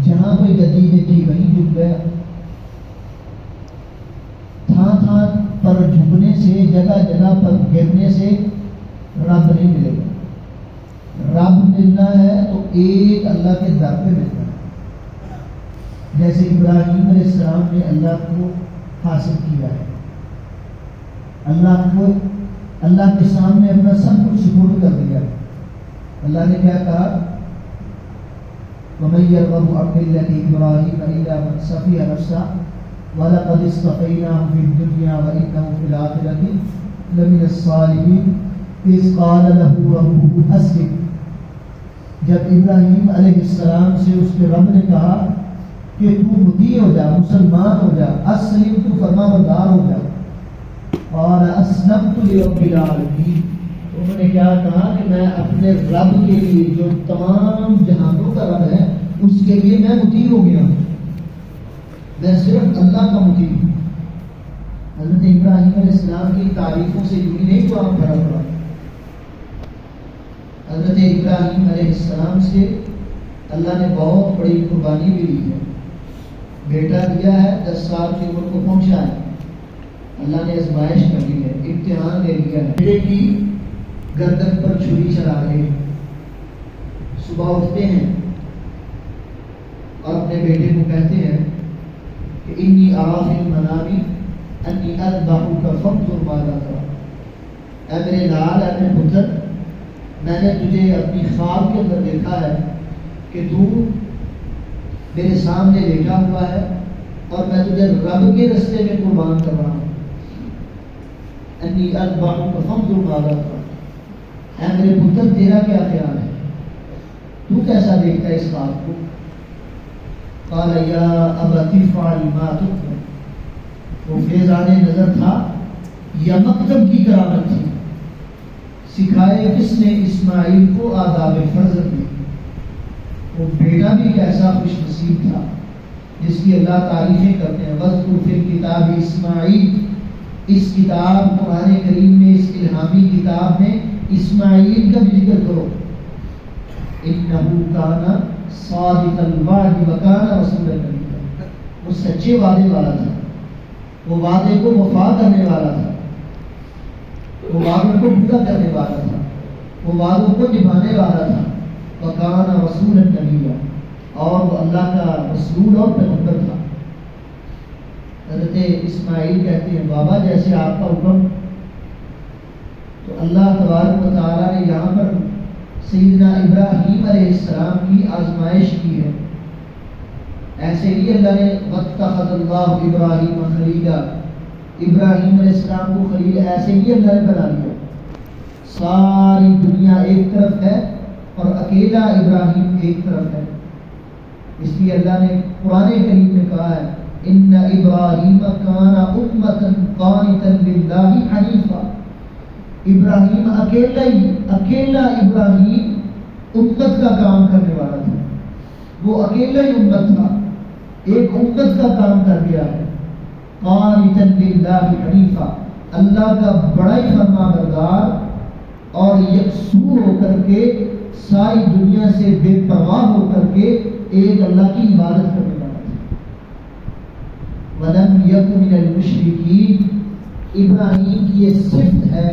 جہاں کوئی گدی دیکھی وہیں جھک گیا. تھان تھان پر جھکنے سے، جگہ جگہ پر گرنے سے رب نہیں ملے گا. رب ملنا ہے تو ایک اللہ کے در پہ ملنا ہے. جیسے ابراہیم علیہ السلام نے اللہ کو حاصل کیا ہے، اللہ کے سامنے اپنا سب کچھ سپرد کر دیا. اللہ نے کیا کہا؟ وَمَن يَرْغَبُ عَن مِّلَّةِ إِبْرَاهِيمَ إِلَّا مَن سَفِهَ نَفْسَهُ وَلَقَدِ اصْطَفَيْنَاهُ فِي الدُّنْيَا وَإِنَّهُ فِي الْآخِرَةِ لَمِنَ الصَّالِحِينَ إِذْ قَالَ لَهُ رَبُّهُ أَسْلِمْ. جب ابراہیم علیہ السلام سے اس کے رب نے کہا کہ تو مطیع ہو جا، مسلمان ہو جا، اسلم، تو فرما بردار ہو جا. اور اسلمت لرب العالمین، انہوں نے کیا کہا کہ میں اپنے رب کے لیے جو تمام جہانوں کا رب ہے اس کے لیے میں مطیع ہو گیا ہوں، میں صرف اللہ کا مطیع ہوں. حضرت ابراہیم علیہ السلام کی تعریفوں سے یوں ہی نہیں قرآن بھرا پڑا. حضرت ابراہیم علیہ السلام سے اللہ نے بہت بڑی قربانی بھی لی ہے. بیٹا دیا ہے، 10 سال کی عمر کو پہنچا ہے، اللہ نے آزمائش کر لی ہے، امتحان لے لیا ہے. بیٹے کی گردن پر چھری چلا رہے، صبح اٹھتے ہیں اور اپنے بیٹے کو کہتے ہیں کہ انی ارا فی المنام انی اذبحک فانظر ماذا ترى. اے میرے لال، اے میرے پتر، میں نے تجھے اپنی خواب کے اندر دیکھا ہے کہ تو میرے سامنے لیٹا ہوا ہے اور میں تجھے رب کے رستے میں قربان کر رہا ہوں. انی اذبحک فانظر ماذا ترى. اے میرے پتر، تیرا کیا خیال ہے؟ تو کیسا دیکھتا ہے اس خواب کو؟ قال یا ابت افعل ما تؤمر. وہ فیضان نظر تھا یا مکتب کی کرامت تھی؟ سکھائے کس نے اسماعیل کو آداب فرزند میں؟ وہ بیٹا بھی کیسا خوش نصیب تھا جس کی اللہ تعریفیں کرتے ہیں. وَاذْكُرْ فِي الْكِتَابِ اسماعیل. اس کتاب قرآن کریم میں، اس الہامی کتاب میں اسماعیل کا بھی ذکر کرو. إِنَّهُ كَانَ صَادِقَ الْوَعْدِ وَكَانَ رَسُولًا نَبِيًّا. وہ سچے وعدے والا تھا، وہ وعدے کو وفا کرنے والا تھا، وہ وعدوں کو پورا کرنے والا تھا، وہ وعدوں کو نبھانے والا تھا. وَكَانَ رَسُولًا نَبِيًّا، اور وہ اللہ کا رسول اور پیغمبر تھا. حضرت اسماعیل کہتے ہیں بابا جیسے آپ کا حکم. تو اللہ تبارک و تعالیٰ نے یہاں پر سیدنا ابراہیم علیہ السلام کی آزمائش کی ہے. ایسے ہی اللہ نے وَاتَّخَذَ اللَّهُ إِبْرَاهِيمَ خَلِيلًا، ابراہیم علیہ السلام کو خلیل ایسے ہی اللہ نے بنا لیا. ساری دنیا ایک طرف ہے اور اکیلا ابراہیم ایک طرف ہے. اس لیے اللہ نے قرآن کریم میں کہا ہے ان ابراہیم کان امۃ قانتا للہ حنیفا. ابراہیم اکیلا ابراہیم امت کا کام کرنے والا تھا. وہ اکیلا ہی امت تھا، ایک امت کا کام کر گیا ہے. قانتا للہ حنیفا، اللہ کا بڑا ہی فرما بردار اور یکسو ہو کر کے، ساری دنیا سے بے پرواہ ہو کر کے ایک اللہ کی عبادت کرنے والا تھا. وَلَمْ يَكُ مِنَ الْمُشْرِكِينَ. ابراہیم کی یہ صفت ہے،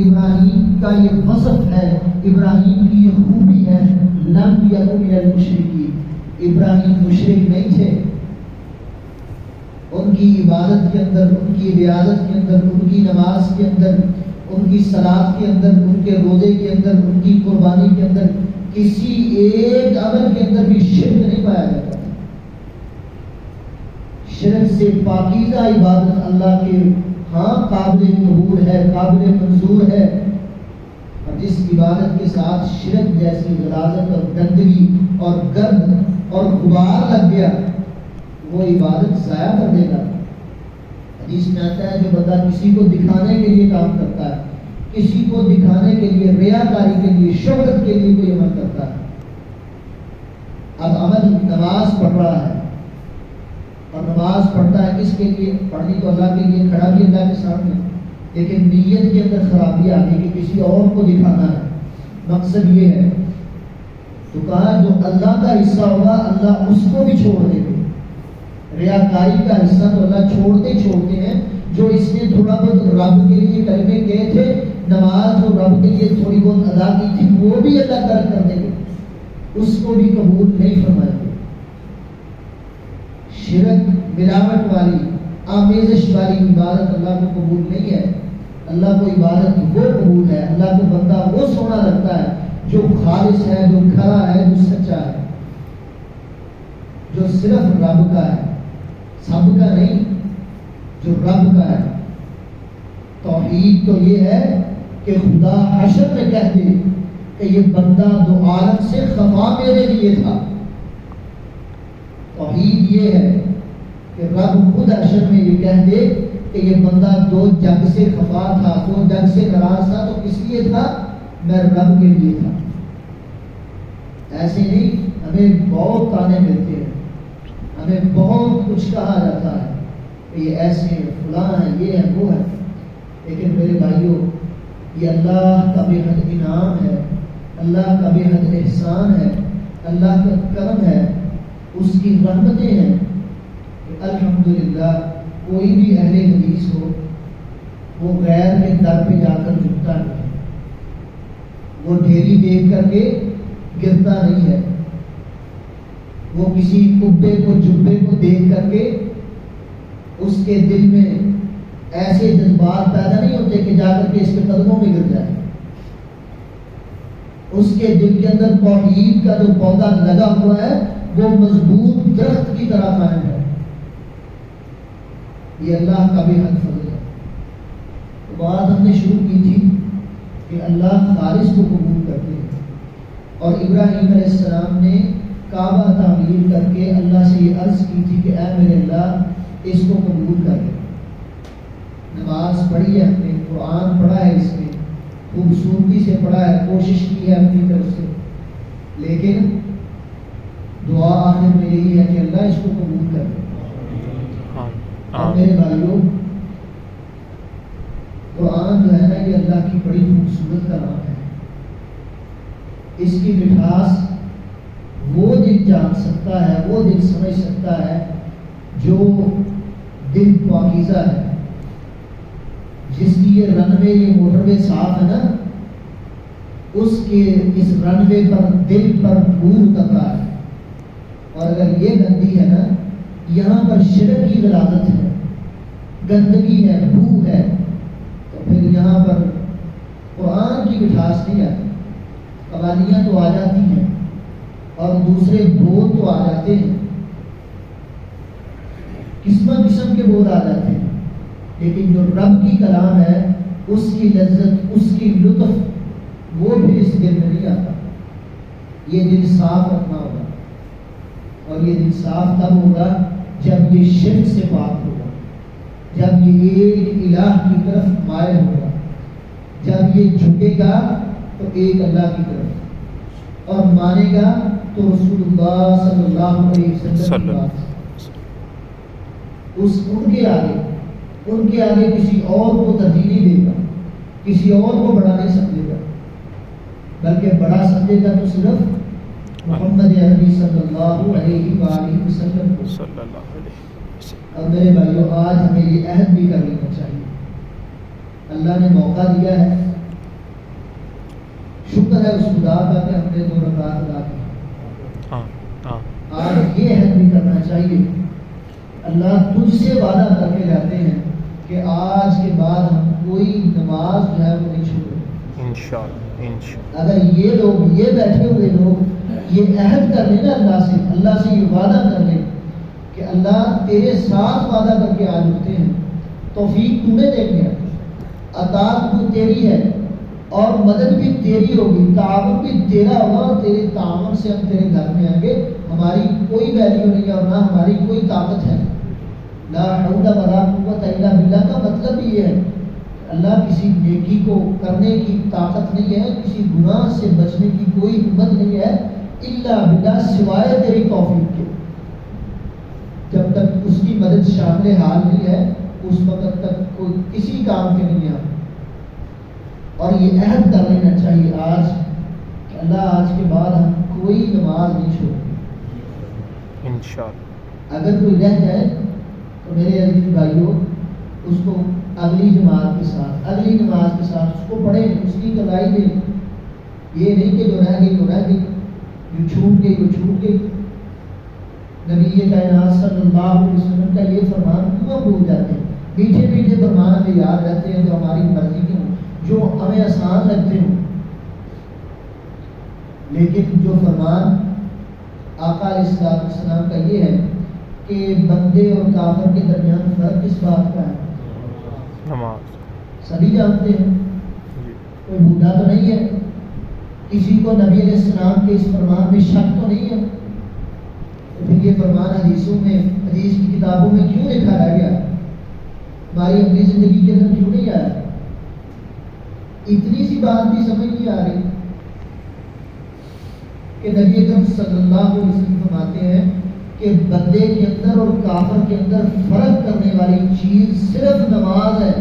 ابراہیم کا یہ وصف ہے، ابراہیم کی یہ خوبی ہے. لَمْ يَكُ مِنَ الْمُشْرِكِينَ. ابراہیم مشرک نہیں تھے. ان کی عبادت کے اندر، ان کی ریاضت کے اندر، ان کی نماز کے اندر، ان کی صلاۃ کے اندر، ان کے روزے کے اندر، ان کی قربانی کے اندر کسی ایک عمل کے اندر بھی شرک نہیں پایا جاتا. شرک سے پاکیزہ عبادت اللہ کے ہاں قابل قبول ہے، قابل منظور ہے. اور جس عبادت کے ساتھ شرک جیسی غلاظت اور گندگی اور گرد اور غبار لگ گیا، وہ عبادت ضائع کر دے گا. حدیث میں آتا ہے جو بندہ کسی کو دکھانے کے لیے کام کرتا ہے، کسی کو دکھانے کے لیے، ریاکاری کے لیے، شہرت کے لیے کوئی عمل کرتا ہے. اب عمل نماز پڑھ رہا ہے اور نماز پڑھتا ہے کس کے لیے؟ پڑھنی تو اللہ کے لیے، کھڑا بھی اللہ کے سامنے، لیکن نیت کے اندر خرابی آ گئی کہ کسی اور کو دکھانا ہے. مقصد یہ ہے تو کہا جو اللہ کا حصہ ہوگا اللہ اس کو بھی چھوڑ دے گا. ریاکاری کا حصہ تو اللہ چھوڑتے ہیں. جو اس نے تھوڑا بہت رب کے لیے کلمے گئے تھے، نماز جو رب کے لیے تھوڑی بہت ادا کی تھی، وہ بھی اللہ کر دے گا، اس کو بھی قبول نہیں فرمائے گا. شرک، ملاوٹ والی، آمیزش والی عبادت اللہ کو قبول نہیں ہے. اللہ کو عبادت وہ قبول ہے، اللہ کو بندہ وہ سونا لگتا ہے جو خالص ہے، جو کھرا ہے، جو سچا ہے، جو صرف رب کا ہے، سب کا نہیں، جو رب کا ہے. توحید تو یہ ہے کہ خدا حشر میں کہہ دے کہ یہ بندہ دو عالم سے خفا میرے لیے تھا. توحید یہ ہے کہ رب خود حشر میں یہ کہہ دے کہ یہ بندہ دو جگ سے خفا تھا، دو جگ سے ناراض تھا، تو کس لیے تھا؟ میں رب کے لیے تھا. ایسے نہیں، ہمیں بہت تانے ملتے ہیں، ہمیں بہت کچھ کہا جاتا ہے کہ یہ ایسے ہیں، فلاں ہیں، یہ ہے، وہ ہے. لیکن میرے بھائیوں، یہ اللہ کا بے حد انعام ہے، اللہ کا بے حد احسان ہے، اللہ کا کرم ہے، اس کی رحمتیں ہیں کہ الحمدللہ کوئی بھی اہل حدیث ہو وہ غیر کے در پہ جا کر جھکتا نہیں ہے، وہ ڈھیری دیکھ کر کے گرتا نہیں ہے، وہ کسی قبے کو، جبے کو دیکھ کر کے اس کے دل میں ایسے جذبات پیدا نہیں ہوتے کہ جا کر کے اس کے قدموں میں گر جائے. اس کے دل کے اندر توحید کا جو پودا لگا ہوا ہے وہ مضبوط درخت کی طرح قائم ہے. یہ اللہ کا بے حد فضل ہے. بات ہم نے شروع کی تھی کہ اللہ خالص کو قبول کرتے ہیں، اور ابراہیم علیہ السلام نے کعبہ تعمیر کر کے اللہ سے یہ عرض کی تھی کہ اے میرے اللہ اس کو قبول کر لے. نماز پڑھی ہے، ہم نے قرآن پڑھا ہے، اس میں خوبصورتی سے پڑھا ہے، کوشش کی ہے اپنی طرف سے، لیکن دعا آخر میں یہی ہے کہ اللہ اس کو قبول کر لے. اور میرے بھائیوں، قرآن جو ہے نا یہ اللہ کی بڑی خوبصورت کلام ہے. اس کی مٹھاس وہ دل جان سکتا ہے، وہ دل سمجھ سکتا ہے جو دل پاکیزہ ہے، جس کی یہ رن وے، یہ موٹر وے صاف ہے نا، اس کے اس رن وے پر دل پر نور اترتا ہے. اور اگر یہ گندی ہے نا، یہاں پر شرک کی غلاظت ہے، گندگی ہے، بو ہے، تو پھر یہاں پر قرآن کی مٹھاس نہیں آتی. قوالیاں تو آ جاتی ہیں اور دوسرے بول تو آ جاتے ہیں، قسم کے بول آ جاتے ہیں، لیکن جو رب کی کلام ہے اس کی لذت، اس کی لطف وہ بھی اس دل میں نہیں آتا. یہ دل صاف رکھنا ہوگا، اور یہ دل صاف تب ہوگا جب یہ شرک سے پاک ہوگا، جب یہ ایک الہ کی طرف مائل ہوگا، جب یہ جھکے گا تو ایک اللہ کی طرف، اور مانے گا تو رسول اللہ صلی اللہ علیہ وسلم کی بات. ان کے آگے کسی اور کو ترجیح نہیں دے گا، کسی اور کو بڑا نہیں سمجھے گا، بلکہ بڑا سمجھے گا تو صرف محمد عربی صلی اللہ علیہ وآلہ وسلم کو. اور میرے بھائیوں، آج ہمیں یہ عہد بھی کر لینا چاہیے. اللہ نے موقع دیا ہے، شکر ہے اس خدا کا کہ ہم نے 2 رکعات ادا کی. آج یہ عہد بھی کرنا چاہیے. اللہ تجھ سے وعدہ کر کے جاتے ہیں کہ آج کے بعد ہم کوئی نماز جو ہے وہ نہیں چھوڑیں انشاءاللہ. اگر یہ لوگ، یہ بیٹھے ہوئے لوگ یہ عہد کر لیں نا اللہ سے یہ وعدہ کر لیں کہ اللہ تیرے ساتھ وعدہ کر کے آج اٹھتے ہیں، توفیق تو نے دینی ہے، عطا تو تیری ہے، اور مدد بھی تیری ہوگی، تعاون بھی تیرا ہوگا، اور تیرے تعاون سے ہم تیرے گھر میں آئیں گے. ہماری کوئی ویلیو نہیں ہے اور نہ ہماری کوئی طاقت ہے. لا حول ولا قوت الا باللہ کا مطلب یہ ہے کہ اللہ کسی نیکی کو کرنے کی طاقت نہیں ہے، کسی گناہ سے بچنے کی کوئی ہمت نہیں ہے، الا باللہ سوائے تیری توفیق کے. جب تک اس کی مدد شامل حال نہیں ہے اس وقت تک کوئی کسی کام کے نہیں ہے. اور یہ عہد کر لینا چاہیے آج کہ اللہ آج کے بعد ہم کوئی نماز نہیں چھوڑے انشاءاللہ. اگر کوئی رہ جائے تو میرے عزیز بھائیوں اس کو اگلی جماعت کے ساتھ اگلی نماز کے ساتھ اس کو پڑھیں، اس کی کرائی دیں. یہ نہیں کہ جو رہ گئی وہ رہ گئی، جو چھوٹ گئی وہ چھوٹ گئی. نبی کائنات صلی اللہ علیہ وسلم کا یہ فرمان کیوں بھول جاتے ہیں؟ میٹھے میٹھے فرمان ہمیں یاد رہتے ہیں جو ہماری مرضی کے ہوں، جو ہمیں آسان لگتے ہوں، لیکن جو فرمان آقا علیہ السلام کا یہ ہے کہ بندے اور کافر کے درمیان فرق کس بات کا ہے؟ نماز. سبھی جانتے ہیں، کوئی بوڑھا تو نہیں ہے، کسی کو نبی علیہ السلام کے اس فرمان میں شک تو نہیں ہے. تو پھر یہ فرمان حدیثوں میں، حدیث کی کتابوں میں کیوں لکھا رہ گیا؟ ہماری اپنی زندگی کے اندر کیوں نہیں آیا؟ اتنی سی بات بھی سمجھ نہیں آ رہی کہ نبی اکرم صلی اللہ علیہ وسلم فرماتے ہیں کہ بندے کے اندر اور کافر کے اندر فرق کرنے والی چیز صرف نماز ہے.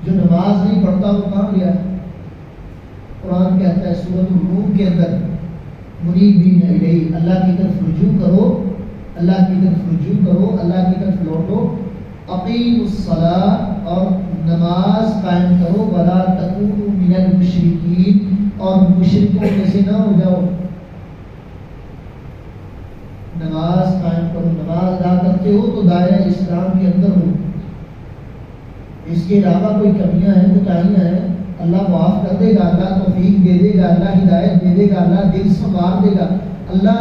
جو نماز نہیں پڑھتا وہ کہاں گیا؟ قرآن کہتا ہے سورۃ الروم کے اندر منیبین الیہ، اللہ کی طرف رجوع کرو، اللہ کی طرف رجوع کرو، اللہ کی طرف لوٹو. اقیموا الصلاۃ، اور نماز قائم کرو. ولا تکونوا من المشرکین، اور مشرکوں میں سے نہ ہو جاؤ. نماز قائم کرو، نماز ادا کرتے ہو تو دائرہ اسلام کے اندر ہو. اس کے علاوہ کوئی کمیاں ہیں، کوتاہیاں ہیں، اللہ معاف کر دے گا، اللہ توفیق دے دے گا، اللہ ہدایت دے دے گا، اللہ دل سنوار دے گا، اللہ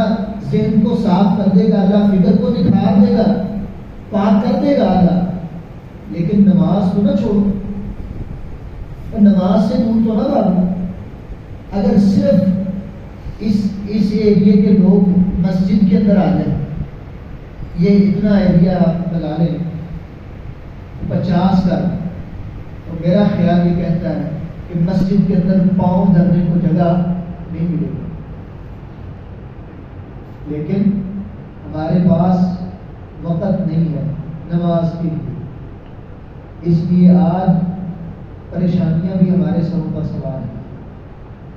ذہن کو صاف کر دے گا، اللہ فکر کو نکھار دے گا، پاک کر دے گا اللہ. لیکن نماز کو نہ چھوڑو، نماز سے دور تو نہ بھاگو. اگر صرف اس ایریے کے لوگ مسجد کے اندر آ جائیں، یہ اتنا ایریا لگا لیں 50 کا، تو میرا خیال یہ کہتا ہے کہ مسجد کے اندر پاؤں دھرنے کو جگہ نہیں ملے گی. لیکن ہمارے پاس وقت نہیں ہے نماز کے لیے، اس لیے آج پریشانیاں بھی ہمارے سروں پر سوار ہیں.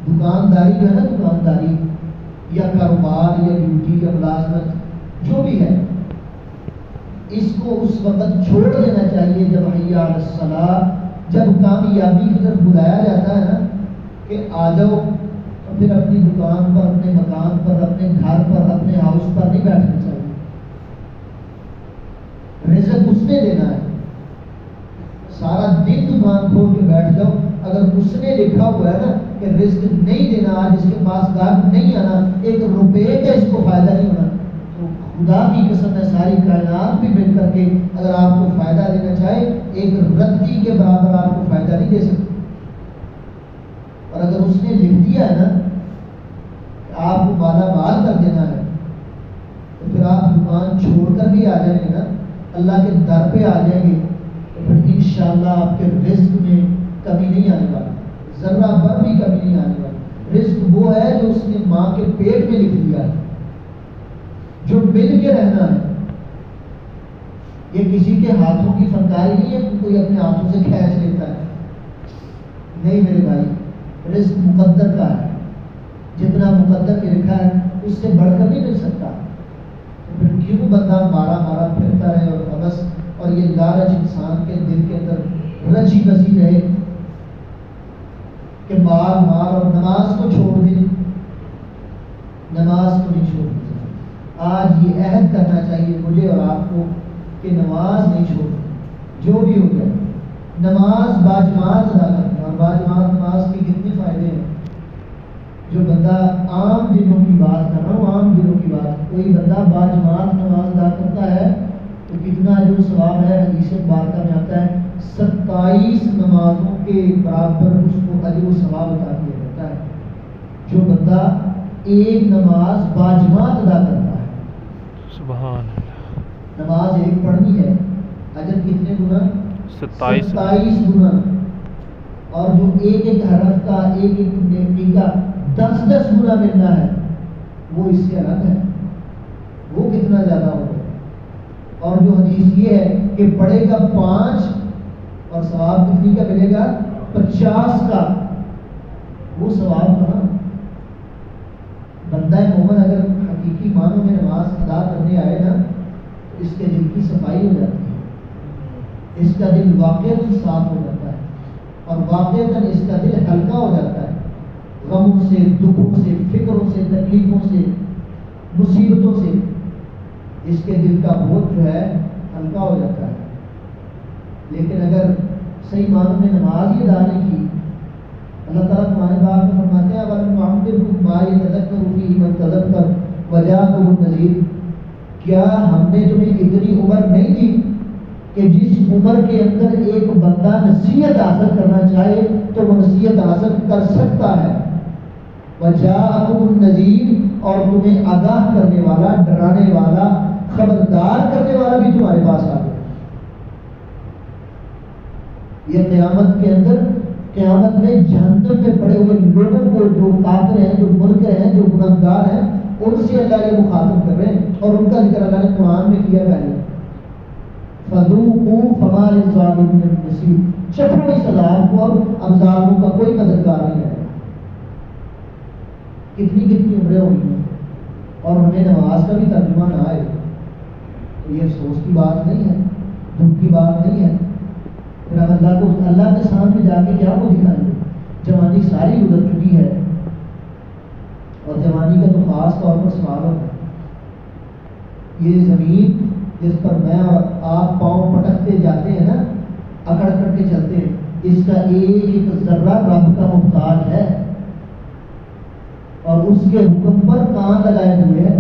دکانداری جو ہے نا، دکانداری یا کاروبار یا ڈیوٹی یا ملازمت جو بھی ہے، اس کو اس وقت چھوڑ دینا چاہیے جب حی علی الصلاۃ، جب کامیابی کی طرف بلایا جاتا ہے نا کہ آ جاؤ، تو پھر اپنی دکان پر، اپنے مکان پر، اپنے گھر پر، اپنے ہاؤس پر نہیں بیٹھنا چاہیے. رزق اس نے دینا ہے. سارا دن دکان کھول کے بیٹھ جاؤ، اگر اس نے لکھا ہوا ہے نا کہ رزق نہیں دینا، آج اس کے پاس گاہک نہیں آنا، 1 روپے کا اس کو فائدہ نہیں ہونا، تو خدا کی قسم ہے ساری کائنات بھی مل کر کے اگر آپ کو فائدہ دینا چاہے 1 رتی کے برابر آپ کو فائدہ نہیں دے سکتے. اور اگر اس نے لکھ دیا ہے نا کہ آپ کو مالا مال کر دینا ہے، تو پھر آپ دکان چھوڑ کر بھی آ جائیں گے نا، اللہ کے در پہ آ جائیں گے، تو پھر انشاءاللہ آپ کے رزق میں کمی نہیں آنے والی، ذرہ بھر بھی کمی نہیں آنے والی. رزق وہ ہے جو اس نے ماں کے پیٹ میں لکھ دیا ہے، جو مل کے رہنا ہے. یہ کسی کے ہاتھوں کی فنکاری نہیں ہے کہ کوئی اپنے ہاتھوں سے کھینچ لیتا ہے. نہیں میرے بھائی، رزق مقدر کا ہے، جتنا مقدر میں لکھا ہے اس سے بڑھ کر نہیں مل سکتا. تو پھر کیوں بندہ مارا مارا پھرتا رہے اور بس، اور یہ لالچ انسان کے دل کے اندر رچی بسی رہے کہ مال مال، اور نماز کو چھوڑ دیں. نماز کو نہیں چھوڑنی چاہیے. آج یہ عہد کرنا چاہیے مجھے اور آپ کو کہ نماز نہیں چھوڑنی، جو بھی ہو جائے. نماز باجماعت ادا کرنا، اور باجماعت نماز کے کتنے فائدے ہیں. جو بندہ عام دنوں کی بات کر رہا ہوں، عام دنوں کی بات، کوئی بندہ باجماعت نماز ادا کرتا ہے تو کتنا اجر و ثواب ہے. حدیث بارکہ میں آتا ہے 27 نمازوں کے برابر اس کو اجر و ثواب عطا کیا جاتا ہے. جو بندہ ایک نماز باجماعت ادا کرتا ہے، سبحان اللہ، نماز ایک پڑھنی ہے، اجر کتنے گنا؟ 27 گنا. اور جو ایک ایک حرف کا، ایک ایک نیکی کا 10 گنا ملنا ہے، وہ اس سے الگ ہے، وہ کتنا زیادہ ہوگا. اور جو حدیث یہ ہے کہ پڑھے گا 5 اور ثواب کتنی کا ملے گا؟ 50 کا. وہ ثواب کہاں؟ بندہ مومن اگر حقیقی معنوں میں نماز ادا کرنے آئے نا تو اس کے دل کی صفائی ہو جاتی ہے، اس کا دل واقعتاً صاف ہو جاتا ہے، اور واقعتاً اس کا دل ہلکا ہو جاتا ہے، غموں سے، دکھوں سے، فکروں سے، تکلیفوں سے، مصیبتوں سے اس کے دل کا بوجھ جو ہے ہلکا ہو جاتا ہے۔ لیکن اگر صحیح معنوں میں نماز ہی ادا نہیں کی، اللہ تعالیٰ قرآن پاک میں فرماتے ہیں وَلَمْ نُعَمِّرْكُم مَّا يَتَذَكَّرُ فِيهِ مَن تَذَكَّرَ وَجَاءَكُمُ النَّذِيرُ، کیا ہم نے تمہیں اتنی عمر نہیں دی کہ جس عمر کے اندر ایک بندہ نصیحت حاصل کرنا چاہے تو وہ نصیحت حاصل کر سکتا ہے، وَجَاءَكُمُ النَّذِيرُ، اور تمہیں آگاہ کرنے والا، ڈرانے والا، خبردار کرنے والا بھی تمہارے پاس آ گیا۔ یہ قیامت کے اندر، قیامت میں جہنم میں پڑے ہوئے لوگوں کو، جو کافر ہیں، جو منکر ہیں، جو گنہگار ہیں، ان سے اللہ یہ مخاطب کر رہے ہیں، اور ان کا ذکر اللہ نے قرآن میں کیا پہلے، فَذُوقُوا فَمَا لِلظَّالِمِينَ مِن نَصِيرٍ، چکھو اس عذاب کو، اب ظالموں کا کوئی مددگار نہیں ہے۔ کتنی عمریں ہوئی ہیں، اور ہمیں نماز کا بھی ترجمہ نہ آئے تو یہ افسوس کی بات نہیں ہے، دکھ کی بات نہیں ہے۔ پھر ہم اللہ کے سامنے جا کے کیا کو دکھائیں گے؟ جوانی ساری گزر چکی ہے، اور جوانی کا تو خاص طور پر سوال ہوتا ہے، یہ زمین جس پر میں اور آپ پاؤں پٹکتے جاتے ہیں نا، اکڑ اکڑ کے چلتے ہیں، اس کا ایک ایک ذرہ رب کا محتاج ہے، اور اس کے حکم پر کان لگائے ہوئے ہیں،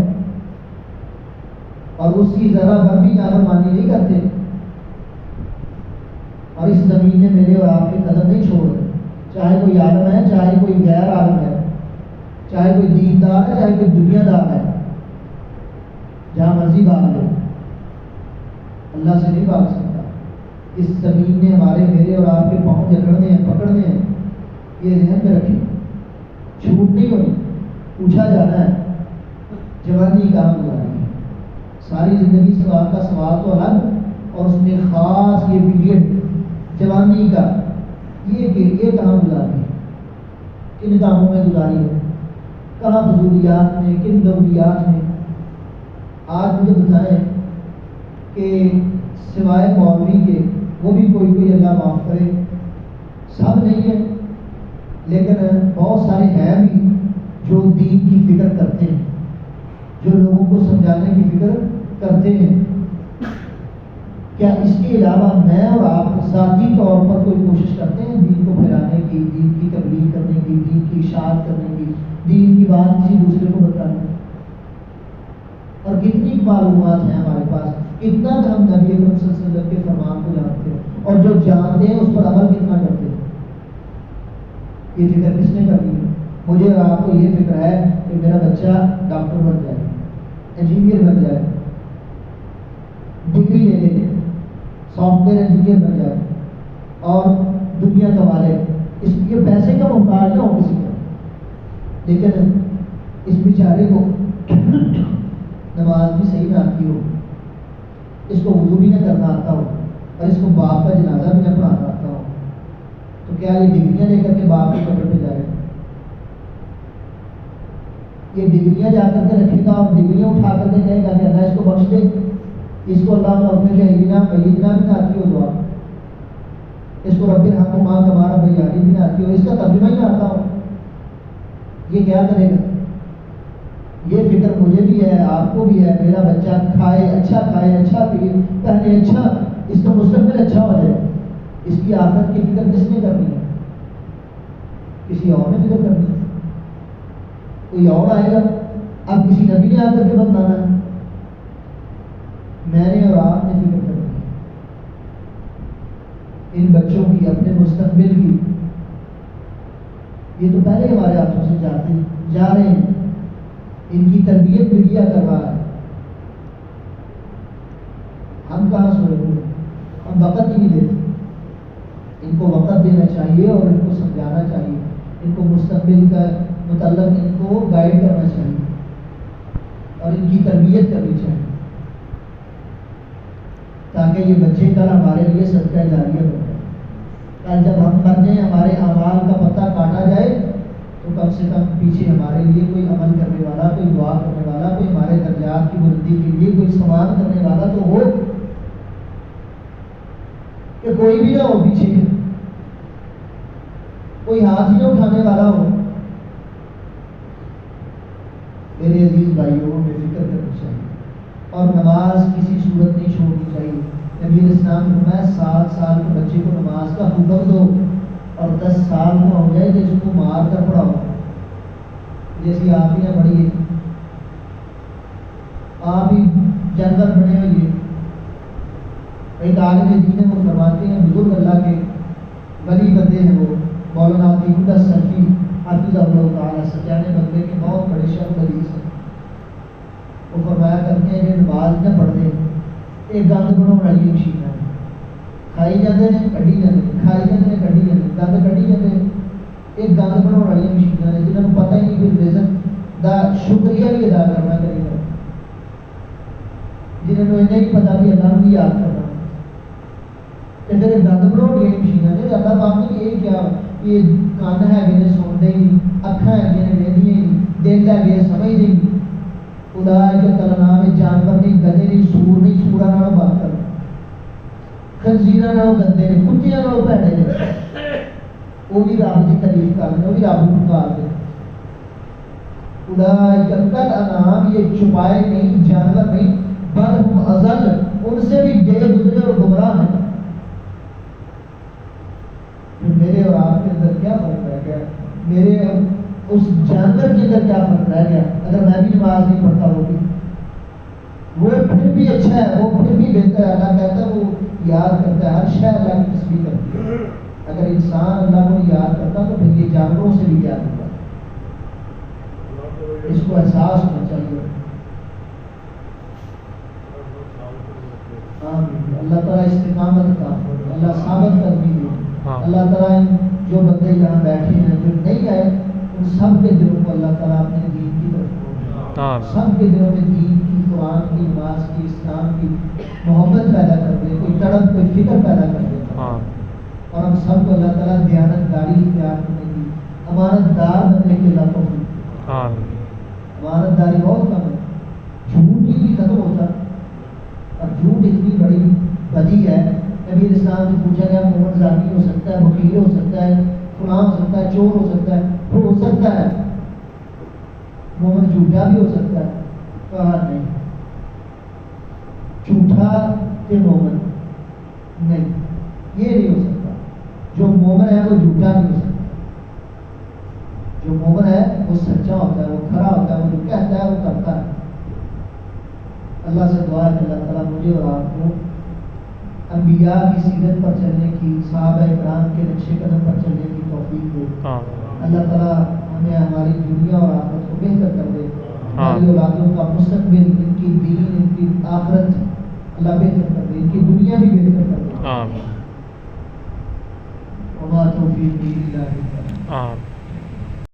اور اس کی ذرا بھر بھی نافرمانی نہیں کرتے، اور اس زمین نے میرے اور آپ کے قدم نہیں چھوڑے، چاہے کوئی عالم ہے، چاہے کوئی غیر عالم ہے، چاہے کوئی دیندار ہے، چاہے کوئی دنیا دار ہے، جہاں مرضی بھاگ لو، اللہ سے نہیں بھاگ سکتا۔ اس زمین نے ہمارے، میرے اور آپ کے پاؤں جکڑنے ہیں، پکڑنے ہیں، یہ ذہن میں رکھیں، چھوٹ نہیں ہونی، پوچھا جانا ہے جوانی کہاں گزاری ہے، ساری زندگی سوال کا سوال تو الگ، اور اس میں خاص یہ پیریڈ جوانی کا، یہ کہاں گزاری ہے، کن کاموں میں گزاری ہے، کہاں فضولیات میں، کن ضروریات میں۔ آج مجھے بتائیں کہ سوائے مولوی کے وہ بھی کوئی اللہ معاف کرے، سب نہیں ہے، لیکن بہت سارے ہیں بھی جو دین کی فکر کرتے ہیں، جو لوگوں کو سمجھانے کی فکر کرتے ہیں۔ کیا اس کے علاوہ میں اور آپ ذاتی طور پر کوئی کوشش کرتے ہیں دین کو پھیلانے کی، دین کی تبلیغ کرنے کی، دین کی اشاعت کرنے کی، دین کی بات کسی دوسرے کو بتانے کی؟ اور کتنی معلومات ہیں ہمارے پاس، کتنا ہم نبی اکرم صلی اللہ علیہ وسلم کے فرمان کو جانتے ہیں، اور جو جانتے ہیں اس پر عمل کتنا کرتے ہیں؟ یہ فکر کس نے کرنی ہے؟ مجھے اور آپ کو یہ فکر ہے کہ میرا بچہ ڈاکٹر بن جائے، انجینئر بن جائے، ڈگری لے لے، سافٹ ویئر انجینئر بن جائے، اور دنیا کما لے، اس کے پیسے کا محتاج نہ ہو کسی کا، لیکن اس بیچارے کو نماز بھی صحیح نہ آتی ہو، اس کو وضو بھی نہ کرنا آتا ہو، اور اس کو باپ کا جنازہ بھی نہ پڑھانا آتا ہو، تو کیا یہ ڈگریاں لے کر کے باپ کی قبر پہ جائے؟ یہ ڈگریاں جا کر کے رکھے گا، اور ڈگریاں اٹھا کر کے کہے گا کہ اللہ اس کو بخش دے، اس کو اللہ مغفر لنا میدنا بھی نہ آتی ہو دعا، اس کو رب ارحم ماں ہمارا بیانی بھی نہ آتی ہو، اس کا ترجمہ ہی نہ آتا ہو، یہ کیا کرے گا؟ یہ فکر مجھے بھی ہے، آپ کو بھی ہے، میرا بچہ کھائے، اچھا پیے، پہنے اچھا، اس کا مستقبل اچھا ہو جائے، اس کی آخرت کی فکر کس نے کرنی ہے؟ کسی اور نے فکر کرنی ہے؟ کوئی اور آئے گا؟ اب کسی نبی نے آ کر کے بتانا ہے؟ میں نے اور آپ نے فکر کرنی ہے ان بچوں کی، اپنے مستقبل کی۔ یہ تو پہلے ہمارے ہاتھوں سے جا رہے ہیں، ان کی تربیت میڈیا کر رہا ہے، ہم کہاں سوئے ہوئے، ہم وقت ہی نہیں دیتے۔ ان کو وقت دینا چاہیے، اور ان کو سمجھانا چاہیے، ان کو مستقبل کا متعلق ان کو گائیڈ کرنا چاہیے، اور ان کی تربیت کرنی چاہیے، تاکہ یہ بچے کل ہمارے لیے صدقہ جاریہ بن جائے۔ کل جب ہم مر جائیں، ہمارے اعمال کا پتہ کاٹا جائے، تو کم سے کم پیچھے ہمارے لیے کوئی عمل کرنے والا، کوئی دعا کرنے والا، کوئی ہمارے درجات کی بلندی کے لیے کوئی سامان کرنے والا تو ہو، کہ کوئی بھی نہ ہو پیچھے، کوئی ہاتھ ہی نہ اٹھانے والا ہو۔ میرے عزیز بھائیوں، ہمیں فکر کرنی چاہیے اور نماز کسی صورت نہیں چھوڑنی چاہیے۔ نبی علیہ السلام نے فرمایا 7 سال کے بچے کو نماز کا حکم دو اور 10 سال کا ہو جائے تو اس کو مار کر پڑھاؤ، جیسی آپ ہی نہ پڑھیے، آپ ہی جانور بنے ہوئے۔ ایک عالم دین ہے، وہ فرماتے ہیں بزرگ اللہ کے ولی بندے ہیں، وہ مولانا عطیہ اللہ سلفی حافظہ اللہ تعالیٰ، سجانے بندے کے بہت بڑے شیخ الحدیث ہیں۔ وہ فرمایا کرتے ہیں کہ نماز نہ پڑھتے ایک گند بناؤ والی مشین ہے، کھائی جاتے ہیں کڈی جاتے ہیں، کھائی جاتے ہیں کڈی جاتے ہیں، گند کڈی جاتے ہیں۔ ایک گند بناؤ والی مشین ہے جنہوں نے پتہ ہی نہیں کہ رزق دا شکریہ بھی ادا کرنا چاہیے، جنہوں نے نہیں پتا بھی اللہ بھی یاد کرنا، کہ پھر گند بناؤ والی مشین ہے۔ اللہ پاک نے یہ کیا، یہ کان ہے کہ سنتے ہی نہیں، اکھاں ہے کہ ویندیاں ہی نہیں، دل ہے کہ سمجھتے ہی نہیں۔ اولئک کالانعام، جانور نہیں، گدھے نہیں، سور نہیں، سورا نالوں بات کر، خنزیراں نالوں گندے نے، کتیاں نالوں بھڑے نے، وہ بھی رب کی تعریف کر رہے ہیں، وہ بھی رب کو پکار رہے ہیں۔ اولئک کالانعام، یہ چھپائے نہیں، جانور نہیں، بل ہم اضل، ان سے بھی بے گزرے اور گمراہ ہیں۔ میرے اور آپ کے اندر کیا فرق رہ گیا؟ میرے اور اس جانور کے اندر کیا فرق رہ گیا؟ اگر میں بھی نماز نہیں پڑھتا ہوگی، وہ پھر بھی اچھا ہے، وہ پھر بھی بہتر ہے۔ اللہ کہتا ہے وہ یاد کرتا ہے، ہر شے اللہ کی تسبیح کرتی ہے۔ اگر انسان اللہ کو یاد کرتا تو پھر یہ جانوروں سے بھی یاد ہوتا، اس کو احساس ہونا چاہیے۔ آمین۔ اللہ تعالیٰ استقامت عطا فرمائے، اللہ ثابت قدمی دے۔ اللہ تعالیٰ جو بندے یہاں بیٹھے ہیں، جو نہیں آئے، ان سب کے دلوں کو اللہ تعالیٰ اپنے دین کی طرف موڑے، سب کے دلوں میں دین کی، قرآن کی، نماز کی، اسلام کی محبت پیدا کر دے، کوئی تڑپ، کوئی فکر پیدا کر دے، اور ہم سب کو اللہ تعالیٰ دیانتداری اختیار کرنے کی، امانت دار بننے کی اللہ توفیق دے۔ امانت داری بہت کم ہے، جھوٹ ہی ختم ہوتا، اور جھوٹ اتنی بڑی بدی ہے۔ نبی اسلام سے پوچھا گیا مومن زانی ہو سکتا ہے، وکیل ہو سکتا ہے، فلاں ہو سکتا ہے، چور ہو سکتا ہے، ہو سکتا ہے، مومن جھوٹا بھی ہو سکتا ہے؟ کہا نہیں، جھوٹا کہ مومن نہیں، یہ نہیں ہو سکتا۔ جو مومن ہے وہ جھوٹا نہیں ہو سکتا، جو مومن ہے وہ سچا ہوتا ہے، وہ کھڑا ہوتا ہے، وہ جو کہتا ہے وہ کرتا ہے۔ اللہ سے دعا ہے کہ اللہ تعالیٰ مجھے اور آپ کو انبیاء کی سیرت پر چلنے کی، صحابہ کرام کے نقش قدم پر چلنے کی توفیق دے۔ اللہ تعالیٰ ہمیں ہماری دنیا اور آخرت کو بہتر کر دے، ہماری اولادوں کا مستقبل، ان کی دین، ان کی آخرت اللہ بہتر کر دے، ان کی دنیا بھی بہتر کر دے۔ وما توفیقی الا باللہ۔